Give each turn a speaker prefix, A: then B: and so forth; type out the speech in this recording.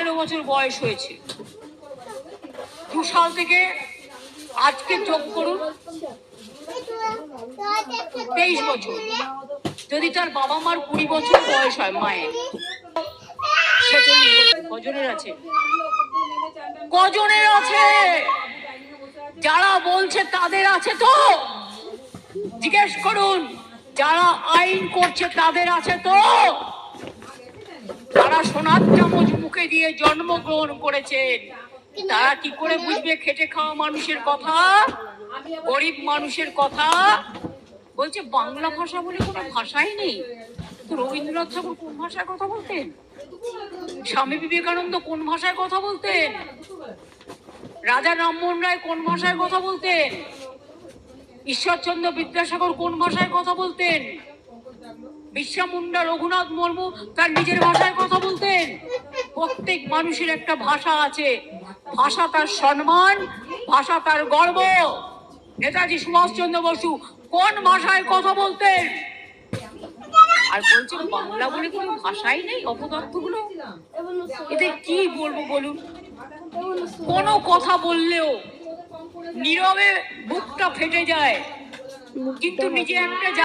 A: 18 বছর বয়স হয়েছে। 2 সাল থেকে আজকে যোগ করুন 23 বছর। যদি তার বাবা মার 20 বছর বয়স হয়, মায়ের 46 বছর। কজনের আছে? কজনের আছে? যারা বলছে তাদের আছে তো? জিজ্ঞেস করুন। যারা আইন করছে তাদের আছে তো? যারা সোনার চামচ মুখে দিয়ে জন্মগ্রহণ করেছেন তারা কি করে বুঝবে খেটে খাওয়া মানুষের কথা, গরিব মানুষের কথা? বলছে বাংলা ভাষা বলে কোনো ভাষাই নেই। তো রবীন্দ্রনাথ ঠাকুর কোন ভাষায় কথা বলতেন? স্বামী বিবেকানন্দ কোন ভাষায় কথা বলতেন? রাজা রামমোহন রায় কোন ভাষায় কথা বলতেন? ঈশ্বরচন্দ্র বিদ্যাসাগর কোন ভাষায় কথা বলতেন? বিরসা মুন্ডা, রঘুনাথ মুর্মু তার নিজের ভাষায় কথা বলতেন। প্রত্যেক মানুষের একটা ভাষা আছে, ভাষা তার সম্মান, ভাষা তার গর্ব। নেতাজি সুভাষচন্দ্র বসু কোন ভাষায় কথা বলতেন? আর বলছে বাংলা বলে কোনো ভাষাই নেই। অপদার্থগুলো, এদের কি বলবো বলুন? কোনো কথা বললেও নীরবে বুকটা ফেটে যায়, কিন্তু নিজে একটা